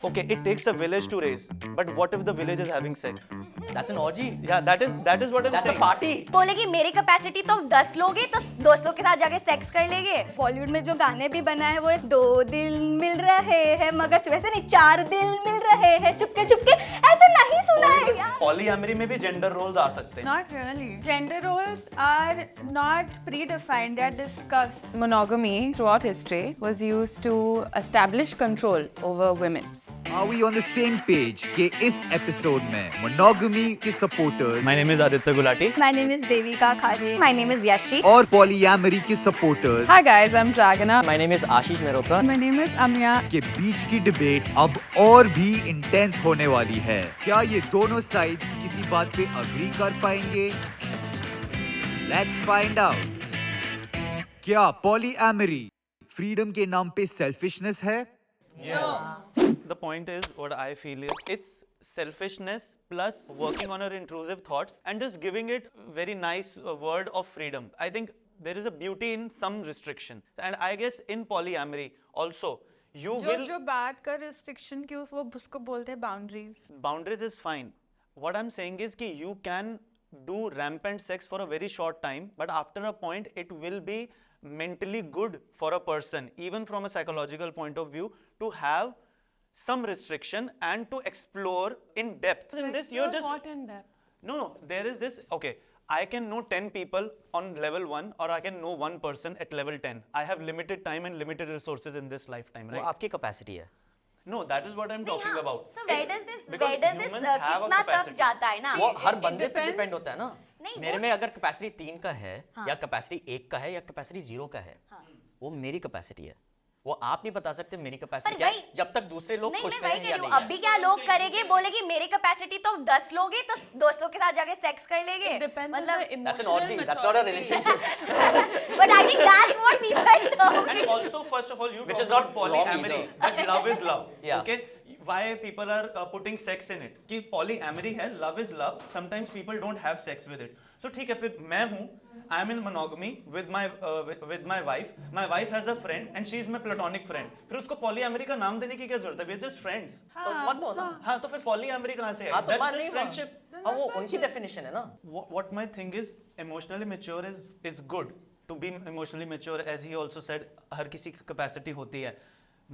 Okay, it takes a village to raise, but what if the village is having sex? That's an orgy. Yeah, that is what I'm That's saying. a party. बोलेगी मेरी capacity तो 10 लोग हैं तो 200 के साथ जाके sex कर लेंगे। बॉलीवुड में जो गाने भी बनाए वो 2 दिल मिल रहे हैं मगर वैसे नहीं 4 दिल मिल रहे हैं चुपके चुपके ऐसे नहीं सुना है यार। Polyamory में भी gender roles आ सकते हैं। Not really. Gender roles are not predefined, they're discussed. Monogamy throughout history was used to establish control over women. Are we on the same page कि इस एपिसोड में मोनोगमी के supporters My name is Aditya Gulati. My name is Devika Khare. My name is Yashi. और पॉलीएमरी के supporters Hi guys, I'm Dragana. My name is Ashish Mehrotra. My name is Amya. के बीच की debate अब और भी intense होने वाली है। क्या ये दोनों साइड्स किसी बात पे अग्री कर पाएंगे? Let's find out। क्या पॉलीएमरी फ्रीडम के नाम पे सेल्फिशनेस है? The point is, what I feel is, it's selfishness plus working on our intrusive thoughts and just giving it very nice word of freedom. I think there is a beauty in some restriction, and I guess in polyamory also you will. जो बात कर restriction की वो उसको बोलते हैं boundaries. Boundaries is fine. What I'm saying is कि you can do rampant sex for a very short time, but after a point it will be mentally good for a person, even from a psychological point of view, to have some restriction and to explore in depth. In this, you're just What in depth? no. There is this. Okay, I can know 10 people on level 1, or I can know one person at level 10. I have limited time and limited resources in this lifetime, वो right? आपकी capacity है. No, that is what I'm talking about. So where does this Because humans have a कितना तक capacity. जाता है ना? वो हर it बंदे पे depends. डिपेंड होता है ना. नहीं, मेरे वो- में अगर कैपेसिटी 3 का है या कैपेसिटी 1 का है या कैपेसिटी 0 का है, वो मेरी कैपेसिटी है. वो आप नहीं बता सकते मेरी कैपेसिटी पर क्या है भाई- जब तक दूसरे लोग नहीं खुश मैं वही रहें कह या रही हूँ नहीं अभी है. क्या लोग करेंगे बोलेगी मेरी कैपेसिटी तो 10 लोग हैं तो 200 के साथ जाके सेक्स कर लेंगे। It depends on मतलब the That's an emotional orgy. That's not a maturity. relationship. but I think that's what people do. And also, first of all, you Which talk is not about polyamory, wrong but love is love. Yeah. Okay, why people are putting sex in it? कि polyamory है, love is love. Sometimes people don't have sex with it. So ठीक है, फिर मैं हूँ, I am in monogamy with my wife. My wife has a friend and she is my platonic friend. फिर उसको polyamory का नाम देने की क्या जरूरत है? We are just friends. तो मत दो ना. हाँ, तो फिर polyamory कहाँ से है? हाँ तो That's मान just नहीं friendship. हाँ वो उनकी डेफिनेशन है ना. What my thing is, emotionally mature is good. To be emotionally mature, as he also said, हर किसी की capacity होती है.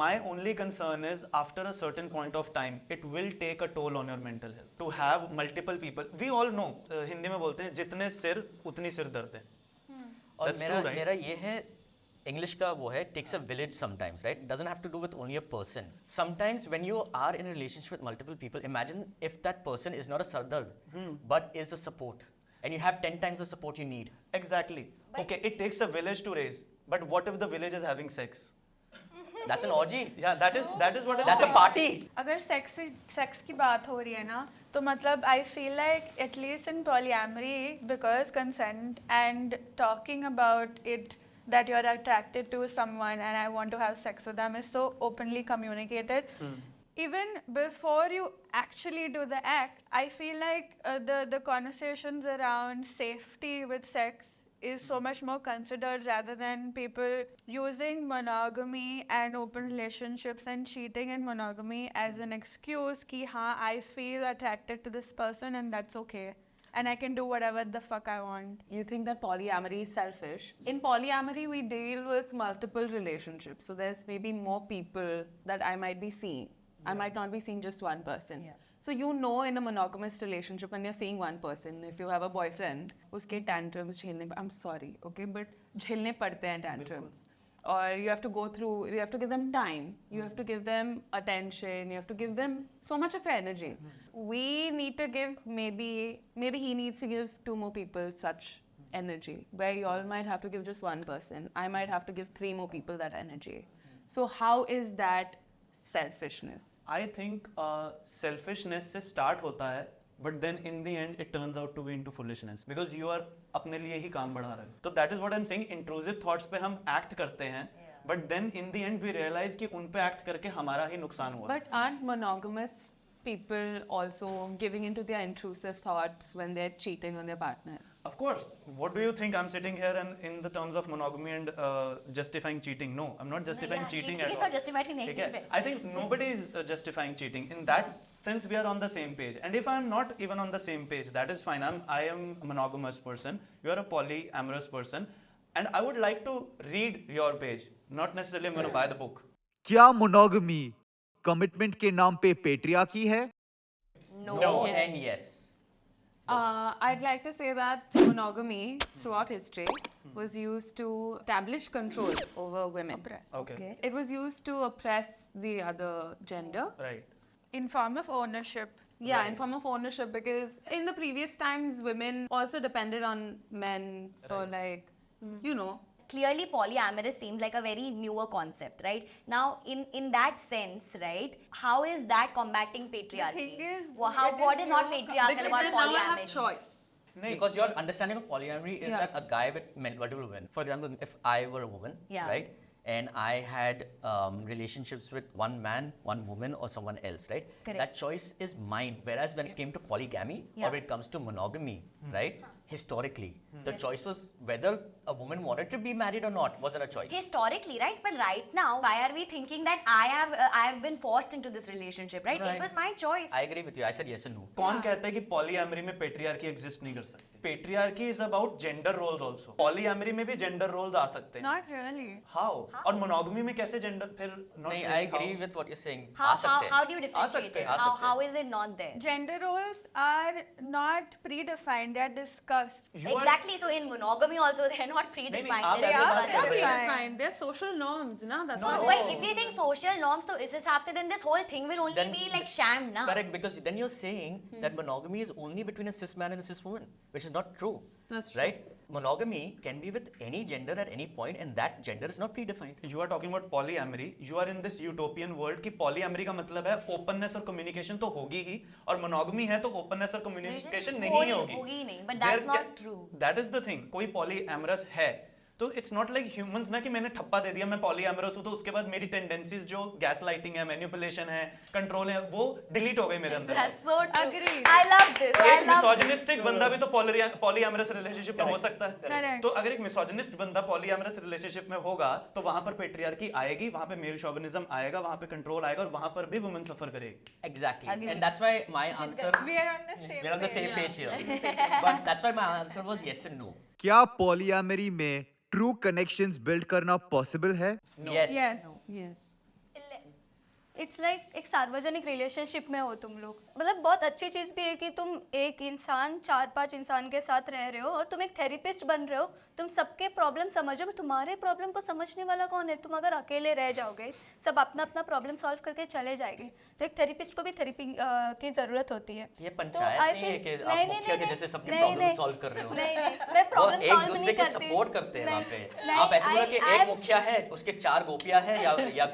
My only concern is, after a certain point of time, it will take a toll on your mental health. To have multiple people, we all know, Hindi में बोलते हैं, जितने सिर उतनी सिर दर्द है. और That's मेरा true, right? मेरा ये है इंग्लिश का वो है takes a village sometimes, right? Doesn't have to do with only a person. Sometimes when you are in a relationship with multiple people, imagine if that person is not a sardard but is a support, and you have 10 times the support you need. Exactly. Okay, it takes a village to raise, but what if the village is having sex? That's an orgy. Yeah, that is what I'm That's a saying. party. अगर sex की बात हो रही है ना तो मतलब I feel like at least in polyamory because consent and talking about it that you're attracted to someone and I want to have sex with them is so openly communicated. Even before you actually do the act, I feel like the conversations around safety with sex is so much more considered rather than people using monogamy and open relationships and cheating in monogamy as an excuse ki haan I feel attracted to this person and that's okay and I can do whatever the fuck I want. You think that polyamory is selfish? In polyamory, we deal with multiple relationships. So there's maybe more people that I might be seeing. I might not be seeing just one person. So you know in a monogamous relationship when you're seeing one person, if you have a boyfriend, uske tantrums झेलने I'm sorry, okay, but झेलने पड़ते हैं tantrums. Or you have to go through, you have to give them time, you have to give them attention, you have to give them so much of energy. We need to give, maybe he needs to give 2 more people such energy, where you all might have to give just one person. I might have to give 3 more people that energy. So how is that selfishness? I think selfishness से start होता है, but then in the end it turns out to be into foolishness because you are अपने लिए ही काम बढ़ा रहे हो. तो that is what I'm saying. Intrusive thoughts पे हम act करते हैं, but then in the end we realize कि उन पे act करके हमारा ही नुकसान हुआ. But aren't monogamous people also giving into their intrusive thoughts when they're cheating on their partners. Of course. What do you think? I'm sitting here and in the terms of monogamy and justifying cheating. No, I'm not justifying cheating at is all. not justified in any ठीक है? way. I think nobody is justifying cheating. In that sense, we are on the same page. And if I'm not even on the same page, that is fine. I am a monogamous person. You are a polyamorous person. And I would like to read your page. Not necessarily I'm going to buy the book. क्या monogamy commitment के नाम पे patriarchy है? No and yes. I'd like to say that monogamy throughout history was used to establish control over women. Okay. It was used to oppress the other gender. Right. In form of ownership. Yeah, in form of ownership, because in the previous times, women also depended on men for like, you know. Clearly polyamorous seems like a very newer concept, right? Now in that sense, right, how is that combating patriarchy? thing is, What is not patriarchal Because about then now I have polyamory? choice. Because your understanding of polyamory is Yeah. that a guy with multiple women. For example, if I were a woman, Yeah. right, and I had relationships with one man, one woman, or someone else, right? Correct. That choice is mine. Whereas when it came to polygamy, Yeah. or when it comes to monogamy, right? Historically, the choice was whether a woman wanted to be married or not. Wasn't a choice. Historically, right? But right now, why are we thinking that I have been forced into this relationship, right? Right. It was my choice. I agree with you. I said yes and no. कौन कहता है कि पॉलीएमरी में patriarchy exist नहीं कर सकती? Patriarchy is about gender roles also. Polyamory में भी जेंडर रोल्स आ सकते हैं. Not really. हाउ? और मोनोगमी में कैसे जेंडर फिर not नहीं, really I agree how? with what you're saying. How, आ सकते हैं. how do you differentiate सकते it? हैं, आ सकते How हैं. is it not there? Gender roles are not predefined, they are discussed. You are- Exactly. So in monogamy also they're not predefined. आप There is ऐसे one बात कर other रहे way. हैं. Fine, they're social norms, na? That's So what wait, if you think social norms, तो इस हिसाब से then this whole thing will only Then- be like sham, na? Correct, because then you're saying that monogamy is only between a cis man and a cis woman, which is not true. That's true. Right? Monogamy can be with any gender at any point, and that gender is not predefined. You are talking about polyamory. You are in this utopian world कि polyamory का मतलब है openness और communication तो होगी ही, और monogamy है तो openness और communication नहीं होगी. होगी ही नहीं, but that's There not ca- true. That is the thing. कोई polyamorous है तो इट्स नॉट लाइक ह्यूमंस ना कि मैंने ठप्पा दे दिया मैं पॉलीएमरस हूं तो उसके बाद मेरी टेंडेंसीज जो गैस लाइटिंग है मैनिपुलेशन है कंट्रोल है वो डिलीट हो गई मेरे अंदर That's so true. Agreed. I love this. I एक love मिसोजिनिस्टिक बंदा भी तो पॉलीएमरस रिलेशनशिप में हो सकता है. Correct. तो अगर एक मिसोजिनिस्ट बंदा पॉलीएमरस रिलेशनशिप में होगा तो वहां पर पेट्रियार्की आएगी, वहां पे मेल शोविनिज्म आएगा, वहां पे कंट्रोल आएगा और वहां पर भी वुमेन सफर करेगी. Exactly. Agree. And that's why my answer. We are on the same We're on the same page here. But that's why my answer was yes and no. क्या पॉलीएमरी में ट्रू कनेक्शंस बिल्ड करना possible है? Yes. Yes. Yes. It's like एक सार्वजनिक relationship में हो तुम लोग. मतलब बहुत अच्छी चीज़ भी है कि तुम एक इंसान 4-5 इंसान के साथ रह रहे हो और तुम एक थेरेपिस्ट बन रहे हो. तुम सबके प्रॉब्लम समझो. तुम्हारे प्रॉब्लम को समझने वाला कौन है? तुम अगर अकेले रह जाओगे सब अपना अपना प्रॉब्लम सॉल्व करके चले जाएंगे. तो एक थेरेपिस्ट को भी थेरेपी की ज़रूरत होती है. ये तो पंचायत I नहीं है feel- कि नहीं, आप नहीं, मुखिया के नहीं, जैसे सबके नहीं, प्रॉब्लम नहीं, सॉल्व कर रहे हो. नहीं, मैं वो प्रॉब्लम एक सॉल्व दूसरे नहीं के करती. सपोर्ट करते हैं वहाँ पे. नहीं, आप ऐसे बोलो कि I- एक मुखिया है उसके 4 गोपियां हैं या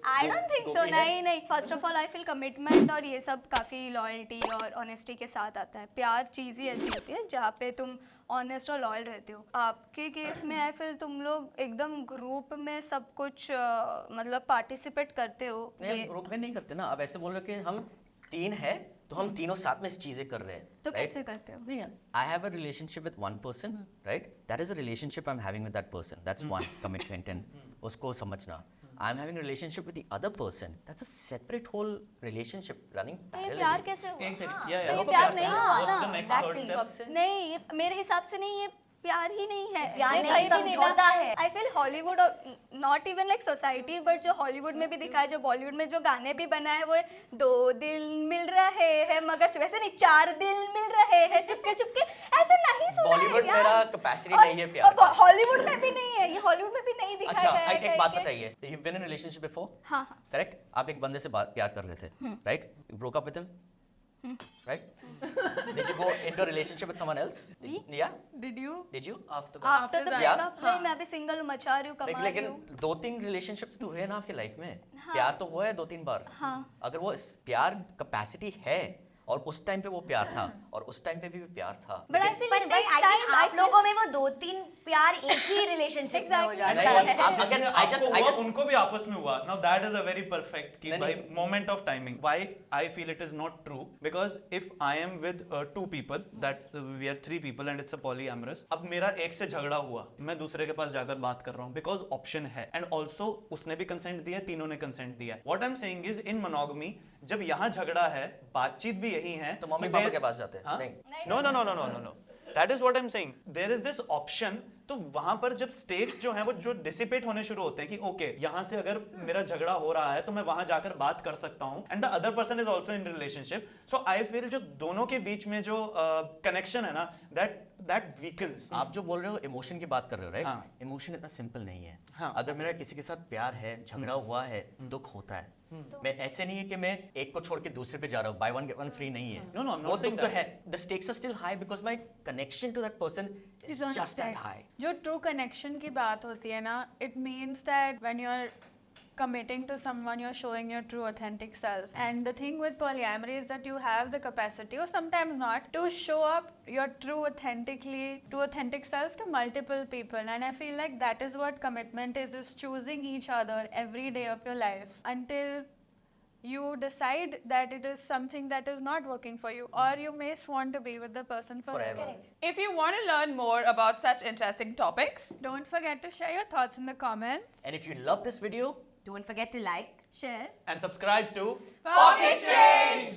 I don't think so. नहीं. First of all I feel commitment और ये सब काफ़ी लॉयल्टी और ऑनेस्टी के साथ आता है. प्यार चीज़ ही ऐसी होती है जहाँ पे तुम ऑनेस्ट और लॉयल रहते हो. आपके केस में आई फील तुम लोग एकदम ग्रुप में सब कुछ मतलब पार्टिसिपेट करते हो. नहीं, हम ग्रुप में नहीं करते ना. अब ऐसे बोल रहे हो कि हम 3 हैं तो हम तीनों साथ में इस चीजें कर रहे हैं. तो right? कैसे करते हो? नहीं, I have a relationship with one person, right? That is a relationship I'm having with that person. That's one commitment and उसको समझना. I'm having a relationship with the other person. That's a separate whole relationship running तो ये parallelly. प्यार कैसे हुआ? एक second. हाँ, Yeah, तो yeah. ये वो प्यार प्यार नहीं था. हुआ What ना. was the next third Exactly. step? नहीं, ये मेरे हिसाब से नहीं, ये प्यार ही नहीं है. प्यार ये नहीं, कहीं भी नहीं समझौता ना. है. आई फील हॉलीवुड और not even like society but जो हॉलीवुड में भी दिखा है, जो बॉलीवुड में जो गाने भी बनाए वो 2 दिल मिल रहे हैं मगर वैसे नहीं 4 दिल मिल रहे हैं चुपके चुपके. ऐसे नहीं सुना है Bollywood यार. मेरा capacity और- नहीं है प्यार और हॉलीवुड में भी नहीं है. ये हॉलीवुड में भी नहीं दिखाया अच्छा, गया है एक बात कहीं के. बताइए. You've been in a relationship before? हाँ हाँ. Correct? आप एक बंदे से प्यार कर रहे थे, right? You broke up with him, right? Did you go into a relationship with someone else? Yeah? Did you? Did you? After that. After the that. Breakup नहीं, मैं अभी सिंगल हूँ, मचा रही हूँ, कमा रही लेकिन हूँ. 2-3 रिलेशनशिप तो हुए ना आपकी लाइफ में. प्यार तो हुआ है 2-3 बार. हाँ. अगर वो प्यार कैपेसिटी है और उस टाइम पे वो प्यार था और उस टाइम पे भी प्यार था। But I feel पर it भाई takes आई time. थिंक आप लोगों में वो 2-3 प्यार एक ही रिलेशनशिप में हो Exactly. जाता नहीं, है। आप again, I just आपको उनको भी आपस में हुआ. Now that is a very perfect कि नहीं, भाई नहीं. moment of timing. Why I feel it is not true because if I am with two people that we are three people and it's a polyamorous. अब मेरा एक से झगड़ा हुआ, मैं दूसरे के पास जाकर बात कर रहा हूँ because option है and also उसने भी consent दिया, तीनों ने consent दिया. What I'm saying is in monogamy जब यहाँ झगड़ा है, बातचीत भी यही है. तो मम्मी कि पापा there- के पास जाते हैं? हाँ? नहीं। No. That is what I'm saying. There is this option. तो वहां पर जब स्टेक्स जो हैं वो जो डिसिपेट होने शुरू होते हैं कि ओके यहाँ से अगर मेरा झगड़ा हो रहा है तो मैं वहां जाकर बात कर सकता हूँ and the other person is also in relationship. So I feel जो दोनों के बीच में जो कनेक्शन है ना दैट वीकन्स. आप जो बोल रहे हो इमोशन की बात कर रहे हो राइट? हाँ. इमोशन इतना सिंपल नहीं है. हाँ. अगर मेरा किसी के साथ प्यार है, झगड़ा हुआ है, दुख होता है. मैं ऐसे नहीं है कि मैं एक को छोड़ के दूसरे पे जा रहा हूँ. By one get one free नहीं है. No, I'm not वो saying दुख तो that. है. The stakes are still high because my connection to that person is on just that stakes. high. जो ट्रू कनेक्शन की बात होती है ना, it means that when you are committing to someone, you're showing your true authentic self. And the thing with polyamory is that you have the capacity, or sometimes not, to show up your true authentic self to multiple people. And I feel like that is what commitment is choosing each other every day of your life until you decide that it is something that is not working for you, or you may want to be with the person forever. If you want to learn more about such interesting topics, Don't forget to share your thoughts in the comments. And if you love this video, Don't forget to like, Share. and subscribe to Pocket Change!